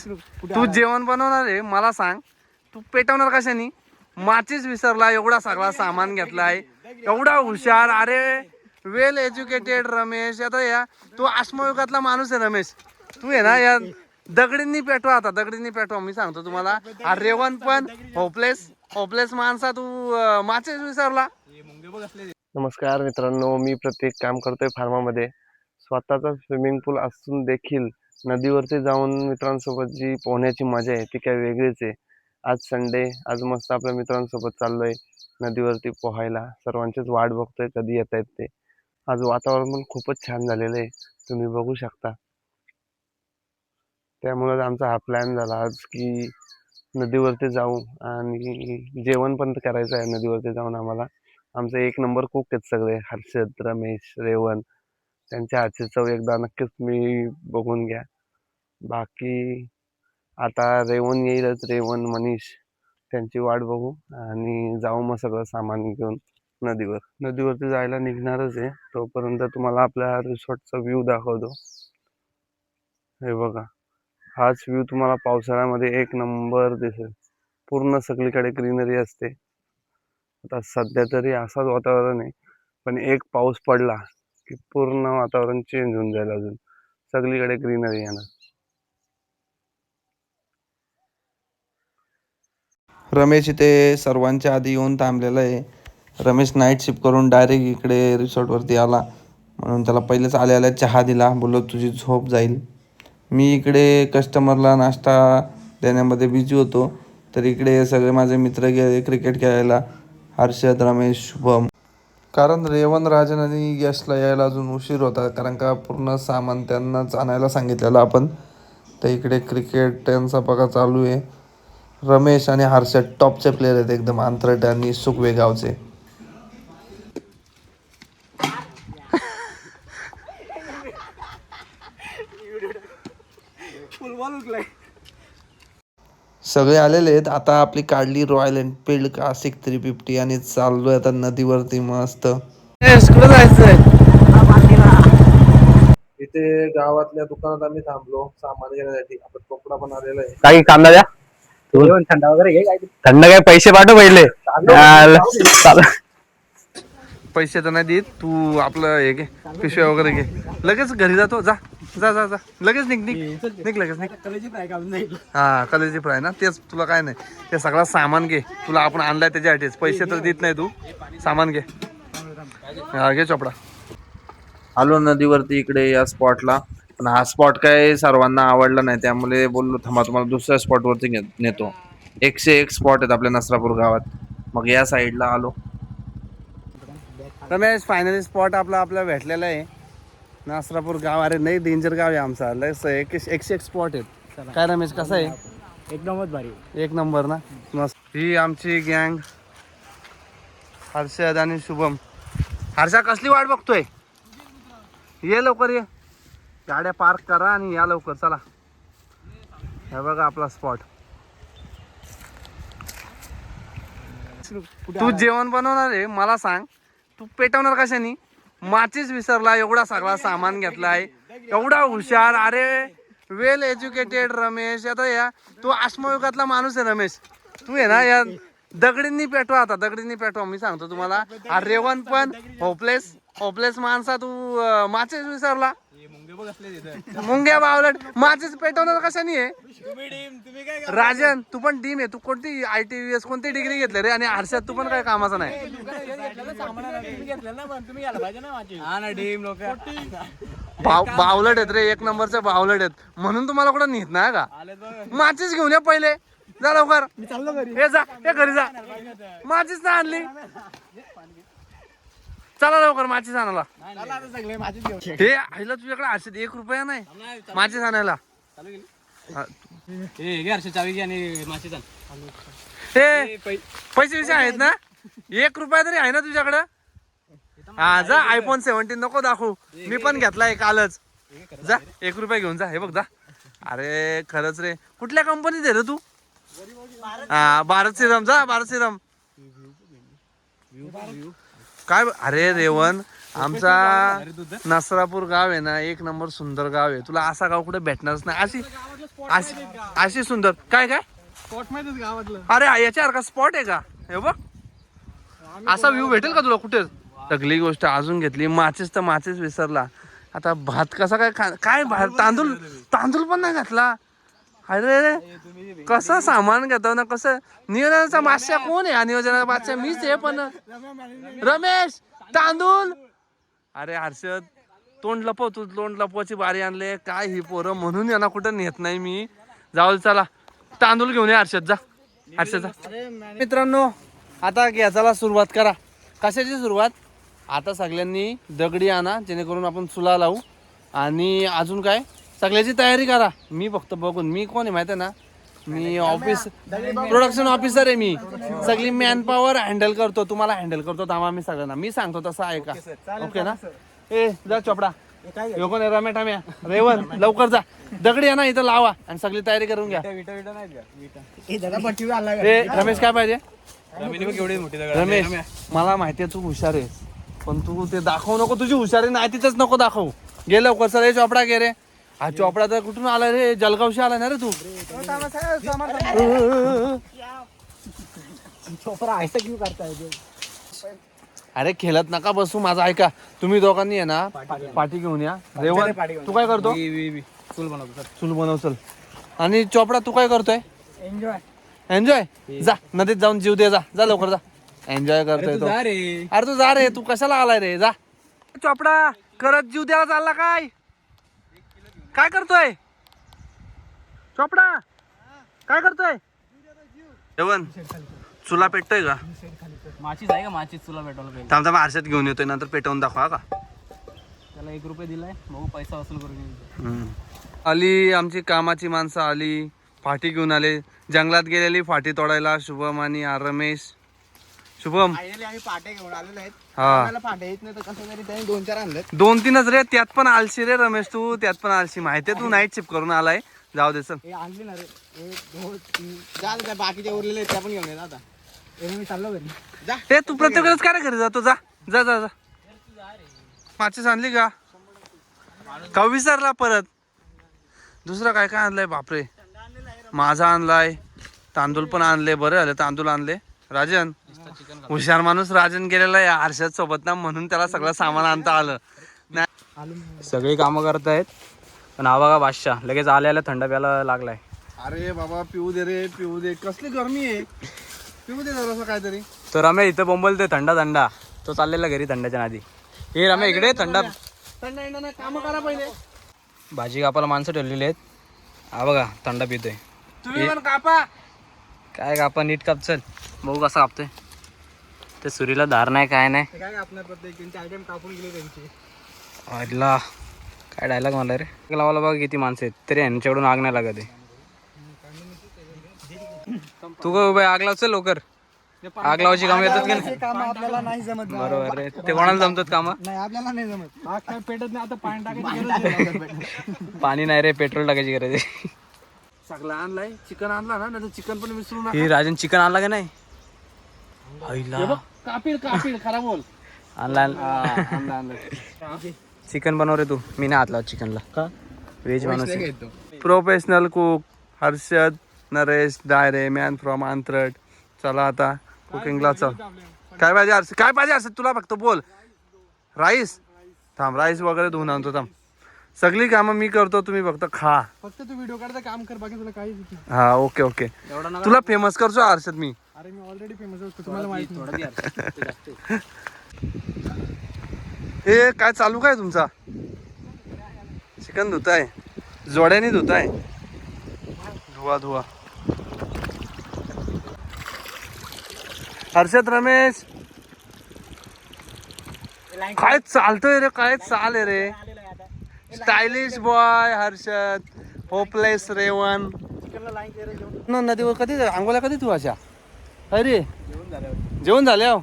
तू जेवण बनवणार आहे मला सांग, तू पेटवणार कशानी? माचीच विसरला, एवढा सगळा सामान घेतलाय, एवढा हुशार, अरे वेल एज्युकेटेड रमेश. आता या तू अश्मयुगातला माणूस आहे रमेश. तू आहे ना या दगडींनी पेटवा, आता दगडींनी पेटवा. मी सांगतो तुम्हाला, रेवण पण होपलेस माणसा, तू माचीच विसरला. नमस्कार मित्रांनो, मी प्रत्येक काम करतोय फार्मामध्ये. स्वतःचा स्विमिंग पूल असून देखील नदीवरती जाऊन मित्रांसोबत जी पोहण्याची मजा आहे ती काही वेगळीच आहे. आज संडे, आज मस्त आपल्या मित्रांसोबत चाललोय नदीवरती पोहायला. सर्वांचीच वाट बघतोय कधी येत आहेत ते. आज वातावरण पण खूपच छान झालेलं आहे, तुम्ही बघू शकता. त्यामुळे आमचा हा प्लॅन झाला आज की नदीवरती जाऊ आणि जेवण पण करायचं आहे नदीवरती जाऊन आम्हाला. आमचे एक नंबर कुक आहेत सगळे, हर्षद, रमेश, रेवण. त्यांच्या हातची चव एकदा नक्कीच तुम्ही बघून घ्या. बाकी आता रेवण येईलच, रेवण, मनीष, त्यांची वाट बघू आणि जाऊ मग सगळं सामान घेऊन नदीवरती जायला निघणारच आहे. तोपर्यंत तुम्हाला आपल्या रिसॉर्टचा व्ह्यू दाखवतो. हे बघा, हाच व्ह्यू तुम्हाला पावसाळ्यामध्ये एक नंबर दिसेल. पूर्ण सगळीकडे ग्रीनरी असते. आता सध्या तरी असाच वातावरण आहे, पण एक पाऊस पडला की पूर्ण वातावरण चेंज होऊन जाईल. अजून सगळीकडे ग्रीनरी येणार. रमेश इथे सर्वांच्या आधी येऊन थांबलेला आहे. रमेश नाईट शिफ्ट करून डायरेक्ट इकडे रिसॉर्टवरती आला, म्हणून त्याला पहिलेच आल्याला चहा दिला. बोललो तुझी झोप जाईल. मी इकडे कस्टमरला नाश्ता देण्यामध्ये बिझी होतो, तर इकडे सगळे माझे मित्र गेले क्रिकेट खेळायला. हर्षद, रमेश, शुभम. कारण रेवण, राजन आणि यशला यायला अजून उशीर होता, कारण का पूर्ण सामान त्यांनाच आणायला सांगितलेलं आपण. तर इकडे क्रिकेट त्यांचा बघा चालू आहे. रमेश आणि हर्षद टॉपचे प्लेयर आहेत, एकदम अंतरटे आणि सुकवे गावचे. सगळे आलेले आहेत. आता आपली काढली रॉयल एनफील्ड क्लासिक 350 आणि चाललोय आता नदीवरती मस्त. जायचंय इथे गावातल्या दुकानात आम्ही थांबलो सामान घेण्यासाठी. आपण कपडा पण आलेला आहे. काही कांदा द्या, थंड वगैरे घे. थंड काय पैसे पाठव पहिले. पैसे तर नाही देत, तू आपलं हे घे, पिशव्या वगैरे घे, लगेच घरी जातो. जा जा जा जा, लगेच निघ निघ निघ लगेच निघ. हा, कलेजी फ्राय ना, तेच. तुला काय नाही, ते सगळं सामान घे. तुला आपण आणलाय त्याच्यासाठीच. पैसे तर देत नाही तू, सामान घे. हा घे चोपडा. आलो नदीवरती इकडे या स्पॉटला, पण हा स्पॉट काय सर्वांना आवडला नाही, त्यामुळे बोललो थांबा तुम्हाला दुसऱ्या स्पॉटवरती नेतो. 101 स्पॉट आहेत आपल्या नसरापूर गावात. मग या साईडला आलो. रमेश, फायनली स्पॉट आपला भेटलेला आहे. नासरापूर गाव. अरे नाही, डेंजर गाव आहे आमचा. लस 101 स्पॉट आहेत. काय रमेश, कसं आहे? एकदमच भारी, एक नंबर ना, मस्त. ही आमची गँग, हर्षद आणि शुभम. हर्षा, कसली वाट बघतोय? ये लवकर, ये. गाड्या पार्क करा आणि या लवकर, चला. हे बघा आपला स्पॉट. तू जेवण बनवणार आहे मला सांग, तू पेटवणार कशानी? माचीच विसरला, एवढा सगळा सामान घेतलाय, एवढा हुशार, अरे वेल एज्युकेटेड रमेश. आता या तू अश्मयुगातला माणूस आहे रमेश. तू आहे ना या दगडींनी पेटवा, आता दगडींनी पेटवा. मी सांगतो तुम्हाला, रेवण पण होपलेस माणसा, तू माचीच विसरला. मुंग्या बावलट, माचीच पेटवणार कशानी आहे? राजन, तू पण टीम आहे. तू कोणती ITVS कोणती डिग्री घेतली रे? आणि हर्षद, तू पण काय कामाचा नाही. बावलट आहेत रे, एक नंबरचे बावलट आहेत. म्हणून तुम्हाला कुठं नेत नाही का? माचीच घेऊन या पहिले, जा लवकर. हे जा, हे घरी जा. माचीच ना आणली, चला लवकर माचीच आणायला. हे आईला तुझ्याकडे हर्षद 1 रुपया नाही माचीच आणायला. हे पैसे विषय आहेत ना, 1 रुपया तरी आहे ना तुझ्याकडं? हा, जा. iPhone 17 नको दाखवू, मी पण घेतलाय कालच. जा, 1 रुपया घेऊन जा. हे बघ, जा. अरे खरंच रे, कुठल्या कंपनीत आहे रे तू? हा, भारत सिरम. जा, भारत सिरम. काय अरे रेवण, आमचा नसरापूर गाव आहे ना, एक नंबर सुंदर गाव आहे. तुला असा गाव कुठे भेटणारच नाही. अशी अशी सुंदर काय काय स्पॉट माहितीच गावातलं. अरे याच्यासारखा स्पॉट आहे का हे बघ असा व्ह्यू भेटेल का तुला कुठे सगळी गोष्ट अजून घेतली माचीस तर माचीस विसरला आता भात कसा काय काय भात तांदूळ पण नाही घातला अरे कसं सामान घेतो ना कसं नियोजनाचा बादशाह कोण आहे नियोजनाचा बादशाह मीच आहे पण रमेश तांदूळ अरे हर्षद तोंड लपव तू तोंड लपवायची बारी आणले काय ही पोरं म्हणून यांना कुठं नेत नाही मी जाऊ चला तांदूळ घेऊन ये हर्षद जा हर्षद जा मित्रांनो आता गॅसाला सुरुवात करा कशाची सुरुवात आता सगळ्यांनी दगडी आणा जेणेकरून आपण चुला लावू आणि अजून काय सगळ्याची तयारी करा मी फक्त बघून मी कोण आहे माहिती आहे ना मी ऑफिस प्रोडक्शन ऑफिसर आहे मी सगळी मॅन पॉवर हँडल करतो तुम्हाला हँडल करतो थांबा मी सगळ्यांना मी सांगतो तसं आहे का ओके ना ए जा चोपडा यो कोण आहे रम्या ठाम्या रेवन लवकर जा दगडी आहे ना इथं लावा आणि सगळी तयारी करून घ्या ए रमेश काय पाहिजे रमेश मला माहिती आहे तू हुशार आहेस पण तू ते दाखवू नको तुझी हुशारी नाही तिथंच नको दाखवू गे लवकर सर हे चोपडा गे रे हा चोपडा तर कुठून आला रे जलगावशी आला ना रे तू अरे खेळत नका बसू माझा ऐका तुम्ही दोघांनी आहे ना पाठी घेऊन या रेवन तू काय करतो चूल बनव चल आणि चोपडा तू काय करतोय एन्जॉय जा नदीत जाऊन जीव दे जा लवकर जा एन्जॉय करतोय तो अरे तू जा रे तू कशाला आलाय रे जा चोपडा करत जीव द्यायला चालला काय करतोय चोपडा काय करतोय जेवण चुला पेटतोय का माचीच आहे का माचीच तुला भेटवलं पाहिजे थांब आरशात घेऊन येतोय नंतर पेटवून दाखवा का त्याला 1 रुपये दिलाय बघू पैसा वसूल करून आली आमची कामाची माणसं आली फाटी घेऊन आले जंगलात गेलेली फाटी तोडायला शुभम आणि रमेश शुभम आम्ही पाटे घेऊन आलेलो आहेत हा पाटे येत नाही तर कसं तरी त्यांनी 2-4 आणले 2-3च रे त्यात पण आलशी रे रमेश तू त्यात पण आलशी माहितीये तू नाईट शिफ्ट करून आलाय जाऊ दे चल हे आणली ना रे 1 2 3 चाल काय बाकीचे उरलेले त्या पण घेऊन येत आता मी चाललो घरी जा ए तू प्रत्येक वेळेस काय घरी जातो जा जा जा जा माचीस आणली का विसरला परत दुसरं काय काय आणलंय बापरे माझा आणलाय तांदूळ पण आणले बरं झालं तांदूळ आणले राजन हुशार माणूस राजन गेलेला आहे हर्षद सोबत ना म्हणून त्याला सगळं सामान आणता आलं सगळी कामं करतायत पण हा बघा बादशाह लगेच आल्याला थंड प्यायला लागलाय अरे बाबा पिऊ दे रे पिऊ दे कसली गरमी आहे पिऊ दे जरासं काहीतरी तर रमे इथं बोंबलतोय थंडा तो चाललेला घरी थंडाच्या नादी हे रमे इकडे थंडा काम करा पहिले भाजी कापाला माणसं ठेवलेली आहेत हा बघा थंडा पितोय तुम्ही पण कापा काय कापा नीट काप चल बघू कसं कापतोय ते सुरीला धार नाही काय नाही काय आपल्या प्रत्येक त्यांचे आयटम कापून गेले त्यांचे अडला काय डायलॉग मला रे लावायला बघा किती माणसं आहेत तरी यांच्याकडून आग नाही लागत आहे तू का उभा आग लावच लवकर आग लावायची कामं येतात की नाही काम आपल्याला नाही जमत बरोबर रे ते कोणाला जमतात कामं नाही आपल्याला नाही जमत आग काय पेटत नाही आता पाणी टाकायची गरज नाही. पाणी नाही रे पेट्रोल टाकायची गरज आहे सगळं आणलाय चिकन आणला ना नाही चिकन पण विसरू नका ही राजन चिकन आणला का नाही आईला कापील खरा बोल आणला आणला चिकन बनव रे तू मी नाही हात लावत चिकनला का व्हेज माणूस आहे. Professional cook Harshad Naresh डायरे man from आंतरट चला आता कुकिंगला चल काय पाहिजे हर्षद काय पाहिजे हर्षद तुला फक्त बोल राईस थांब राईस वगैरे धुवून आणतो थांब सगळी कामं मी करतो तुम्ही फक्त खा फक्त तू व्हिडिओ काढता काम कर बाकी तुला काहीच येत नाही. हा ओके तुला फेमस करतो हर्षद मी अरे मी ऑलरेडी फेमस असतो तुम्हाला माहिती नाही. हे काय चालू काय तुमचा चिकन धुताय जोड्याने धुताय धुवा हर्षद रमेश काय चालतोय रे काय चाल आहे रे स्टायलिश बॉय हर्षद होपलेस रेवन नदीवर कधी आंघोळ्या कधी तू अशा अरे जेवण झाले हो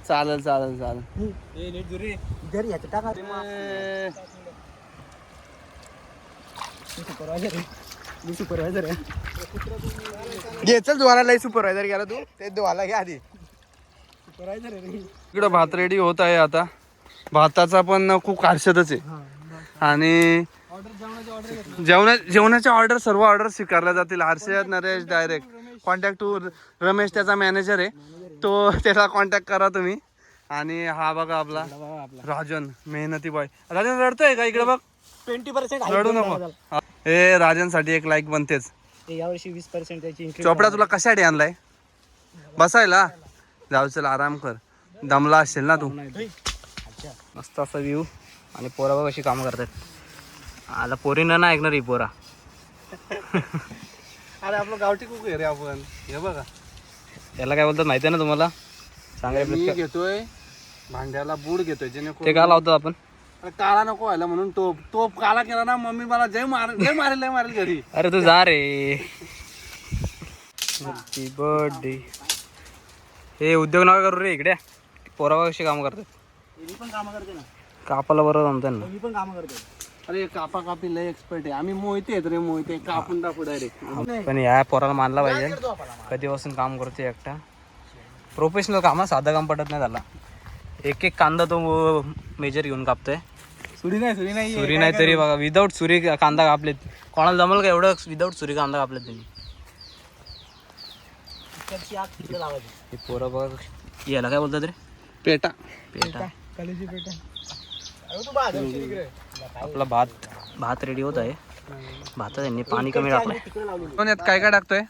चालेल घरी याचं टाका मी सुपरवायझर आहे घे चल धुवाला लय सुपरवायझर गेला तू ते धुवाला घे आधी सुपरवायझर आहे इकडं भात रेडी होत आहे आता भाताचा पण खूप हर्षदच आहे आणि जेवणाच्या ऑर्डर सर्व ऑर्डर स्वीकारल्या जातील. Harshad Naresh direct contact to Ramesh त्याचा मॅनेजर आहे, तो त्याला कॉन्टॅक्ट करा तुम्ही. आणि हा बघा आपला राजन मेहनती बॉय. राजन रडतोय का इकडे बघ, 20% रडू नको. हे राजनसाठी एक लाईक बनतेच. यावर्षी 20% त्याची चोपडा तुला कशासाठी आणलाय? बसायला? जाऊ चल आराम कर, दमला असेल ना तू. मस्त असा व्ह्यू आणि पोरा बघ कशी कामं करतात. आता पोरींना नाही ऐकणार ही पोरा. अरे आपलं गावठी कुक आहे रे आपण. हे बघा त्याला काय बोलतात माहिती आहे ना तुम्हाला? मी सांगायला घेतोय भांड्याला बूड घेतोय, जेणेकरून ते का लावतात आपण? अरे काळा नको व्हायला म्हणून. तोप काळा केला ना मम्मी मला जय मारेल घरी. अरे तू जा रे. Happy birthday. हे उद्योग नका करू रे इकडे. पोरा बघ कशी कामं करतात. मी पण कामं करते ना, कापाला बरोबर जमतं ना. मी पण कामं करते. अरे कापा कापी लय एक्सपर्ट आहे आम्ही. मोहिते आहेत रे, मोहिते कापून टाकू डायरेक्ट. पण या पोराला मानला पाहिजे. कधीपासून काम करतोय एकटा. प्रोफेशनल काम, साधं काम पटत नाही त्याला. एक एक कांदा तो मेजर घेऊन कापतोय. सुरी नाही सुरी नाही तरी बघा विदाऊट सुरी कांदा कापलेत. कोणाला जमल का एवढं विदाऊट सुरी कांदा कापलेत त्यांनी. हे पोरं बघा याला काय बोलतात रे? पेटा. पेटा. कलेजी पेटा. आपला भात रेडी होत आहे. भातात त्यांनी पाणी कमी टाकलंय. पण यात काय काय टाकतोय?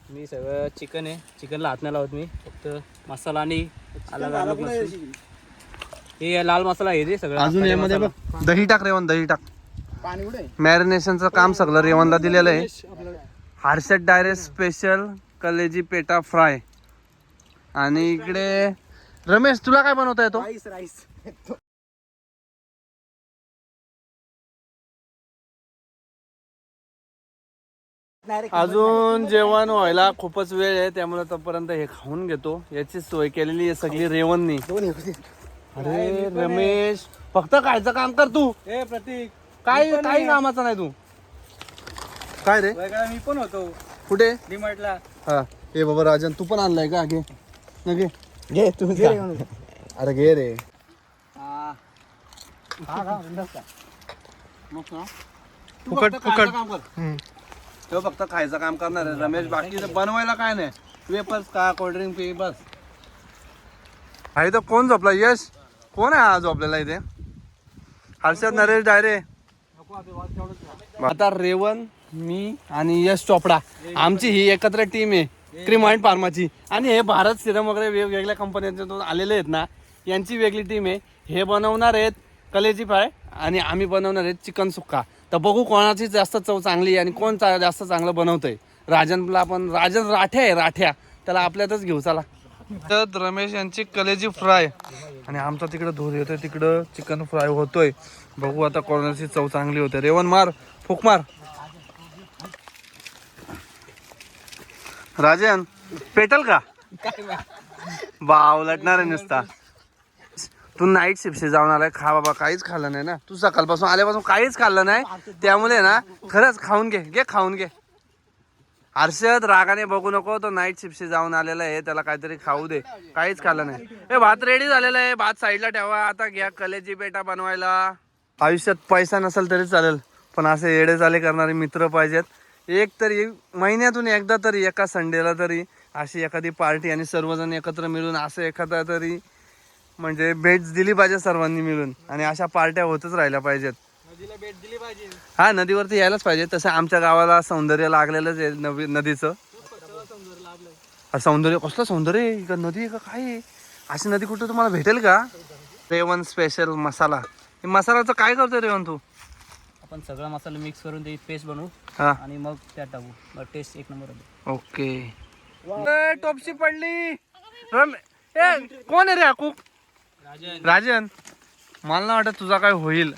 मी सगळं चिकन आहे, चिकनला हात नाही लावत मी. फक्त मसाला आणि अलग हे लाल मसाला हे दे सगळं. अजून यामध्ये बघ दही टाक रेवण, दही टाक. पाणी कुठे? मॅरिनेशनचं काम सगळं रेवणला दिलेलं आहे. हर्षद डायरेक्ट स्पेशल कलेजी पेटा फ्राय. आणि इकडे रमेश तुला काय बनवता येतो? राईस. अजून जेवण व्हायला खूपच वेळ आहे, त्यामुळे तोपर्यंत हे खाऊन घेतो. याची सोय केलेली आहे सगळी रेवणनी. अरे रमेश फक्त खायचं काम कर तू. प्रतीक काही कामाचं नाही तू. काय रे? मी पण होतो कुठे? डीमार्टला. हा हे बाबा राजन तू पण आणलाय का? घे न घे. घे तू. अरे घे रे. फुकट तो फक्त खायचं काम करणार आहे रमेश. बाकी बनवायला काय नाही. वेपर्स का कोल्ड्रिंक पी बस. आहे तर कोण झोपला? यश कोण आहे हा झोपलेला इथे? हर्षद नरेश डायरे. आता रेवण, मी आणि यश चोपडा आमची ही एकत्र टीम आहे क्रीम ऑइंट फार्माची. आणि हे भारत सिरम वगैरे वेगवेगळ्या कंपन्यांचे आलेले आहेत ना, यांची वेगळी टीम आहे. हे बनवणार आहेत कलेजी फ्राय आणि आम्ही बनवणार आहेत चिकन सुक्का. तर बघू कोणाची जास्त चव चांगली आणि कोण जास्त चांगलं बनवतंय. राजनला पण राजन राठ्या आहे, राठ्या त्याला आपल्यातच घेऊ चला. तर रमेश यांची कलेजी फ्राय आणि आमचा तिकडं धूर येतोय, तिकडं चिकन फ्राय होतोय. बघू आता कोणाची चव चांगली होते. रेवण मार, फुक मार. राजन पेटल का? बाव लटणार आहे नुसता. तू नाईट शिफ्टशी जाऊन आलाय, खा बाबा. काहीच खाल्लं नाही ना तू सकाळपासून आल्यापासून, काहीच खाल्लं नाही. त्यामुळे ना खरंच खाऊन घे खाऊन घे. हर्षद रागाने बघू नको, तो नाईट शिफ्टशी जाऊन आलेला आहे, त्याला काहीतरी खाऊ दे. काहीच खाल्लं नाही. हे भात रेडी झालेला आहे, भात साईडला ठेवा. आता घ्या कलेजी पेटा बनवायला. आयुष्यात पैसा नसेल तरी चालेल, पण असे येडे चाले करणारे मित्र पाहिजेत. एक तरी महिन्यातून एकदा तरी एका संडेला तरी अशी एखादी पार्टी आणि सर्वजण एकत्र मिळून असं एखादा तरी म्हणजे भेट दिली पाहिजे सर्वांनी मिळून. आणि अशा पार्ट्या होतच राहिल्या पाहिजेत. नदीला भेट दिली पाहिजे. हा नदीवरती यायलाच पाहिजे. तसं आमच्या गावाला सौंदर्य लागलेलंच आहे नदीचं. सौंदर्य कसलं सौंदर्य आहे का? नदी का काय आहे? अशी नदी कुठं तुम्हाला भेटेल का? रेवण स्पेशल मसाला. हे मसाल्याचं काय करतोय रेवण तू? आपण सगळा मसाला मिक्स करून ते पेस्ट बनवू हा आणि मग त्यात टाकू. मग टेस्ट एक नंबर होतो. ओके. टोपशी पडली. कोण आहे रे हा कुक? राजन. मला ना वाटत तुझा काय होईल.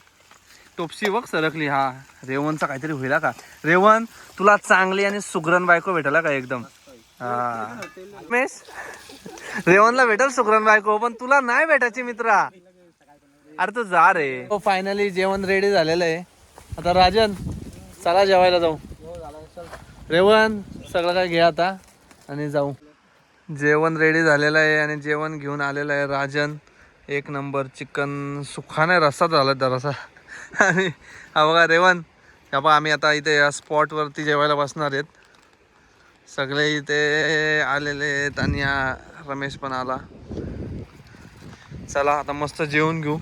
टोपशी बघ सरकली. हा रेवणचा काहीतरी होईल का? रेवण तुला चांगली आणि सुगरण बायको भेटेल का एकदम? हा मेस रेवणला भेटेल सुगरण बायको, पण तुला नाही भेटायची मित्रा. अरे तू जा रे. फायनली जेवण रेडी झालेलं आहे. आता राजन चला जेवायला जाऊ. रेवण सगळं काय घे आता आणि जाऊ. जेवण रेडी झालेलं आहे आणि जेवण घेऊन आलेलं आहे राजन. एक नंबर चिकन सुखा नाही रस्सा झाला जरासा. आणि हा बघा रेवन, हा बघा आम्ही आता इथे या स्पॉटवरती जेवायला बसणार आहेत. सगळे इथे आलेले आहेत आणि हा रमेश पण आला. चला आता मस्त जेवून घेऊ.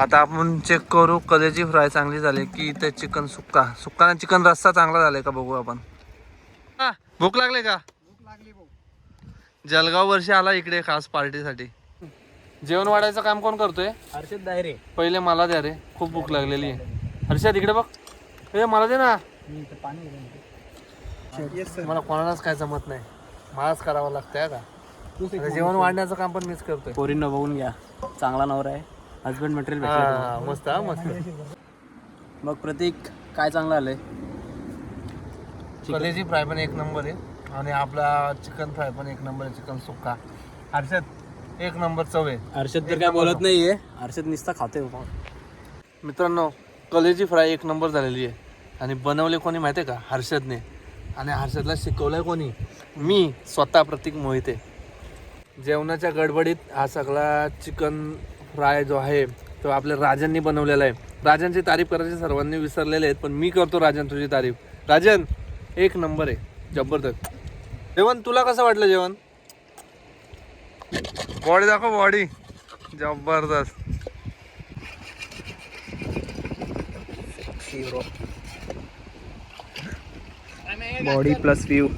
आता आपण चेक करू कलेजी फ्राय चांगली झाली की इथे चिकन सुक्का आणि चिकन रस्सा चांगला झालाय का बघू आपण. हा, भूक लागले का? जळगाव वर्षी आला इकडे खास पार्टीसाठी. जेवण वाढायचं काम कोण करतोय? हर्षद दायरे. पहिले मला द्या रे, खूप भूक लागलेली आहे. हर्षद इकडे बघ, हे मला दे ना. मला कोणालाच काय जमत नाही, मलाच करावं लागतंय का. आता जेवण वाढण्याचं काम पण मीच करतोय. पोरींना बघून घ्या, चांगला नवरा आहे, हजबंड मटेरियल हा, भेटलं. मस्त हा मस्त. मग प्रतीक काय चांगलं आलंय? कलेजी फ्राय पण एक नंबर आहे आणि आपला चिकन फ्राय पण एक नंबर आहे. चिकन सुक्का हर्षद एक नंबर चव आहे. हर्षद तर काय बोलत नाहीये, हर्षद नुसता खातोय. मित्रांनो, कलेजी फ्राय एक नंबर झालेली आहे आणि बनवले कोणी माहिती आहे का? हर्षदने. आणि हर्षदला शिकवलंय कोणी? मी स्वतः, प्रतीक मोहिते. जेवणाच्या गडबडीत हा सगळा चिकन फ्राय जो आहे तो आपल्या राजननी बनवलेला आहे. राजनची तारीफ करायची सर्वांनी विसरलेले आहेत, पण मी करतो राजन तुझी तारीफ. राजन एक नंबर आहे, जबरदस्त जेवण. तुला कसं वाटलं जेवण? बॉडी दाखव, बॉडी जबरदस्त. Body plus view.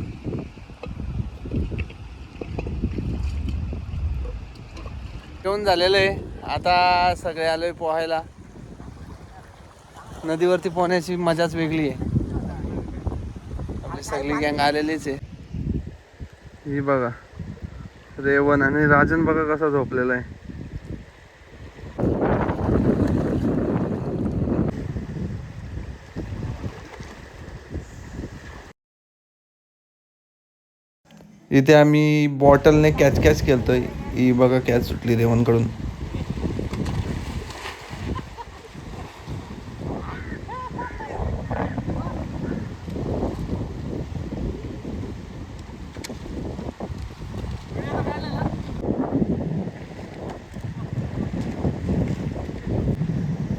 जेवण झालेलं आहे. आता सगळे आलोय पोहायला. नदीवरती पोहण्याची मजाच वेगळी आहे. आपली सगळी गँग आलेलीच आहे. ही बघा रेवन आणि राजन बघा कसा झोपलेला आहे. इथे आम्ही बॉटलने कॅच केलतोय. ही बघा कॅच सुटली रेवनकडून.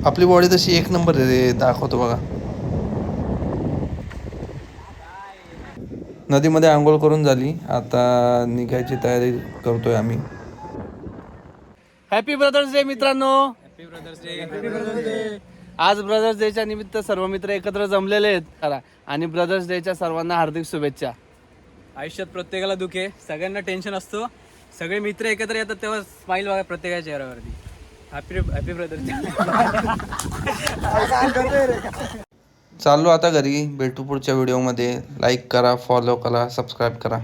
आपली बॉडी तशी एक नंबर आहे रे, दाखवतो बघा. नदीमध्ये आंघोळ करून झाली, आता निघायची तयारी करतोय आम्ही. हॅपी ब्रदर्स डे मित्रांनो. Happy brothers day. आज ब्रदर्स डेच्या निमित्त सर्व मित्र एकत्र जमलेले आहेत आणि ब्रदर्स डेच्या सर्वांना हार्दिक शुभेच्छा. आयुष्यात प्रत्येकाला दुःख आहे, सगळ्यांना टेन्शन असतो. सगळे मित्र एकत्र येतात तेव्हा स्माइल बघा प्रत्येकाच्या चेहऱ्यावरती. Happy brothers day. चाललो आता घरी. भेटू पुढच्या व्हिडिओमध्ये. लाईक करा, फॉलो करा, सबस्क्राईब करा.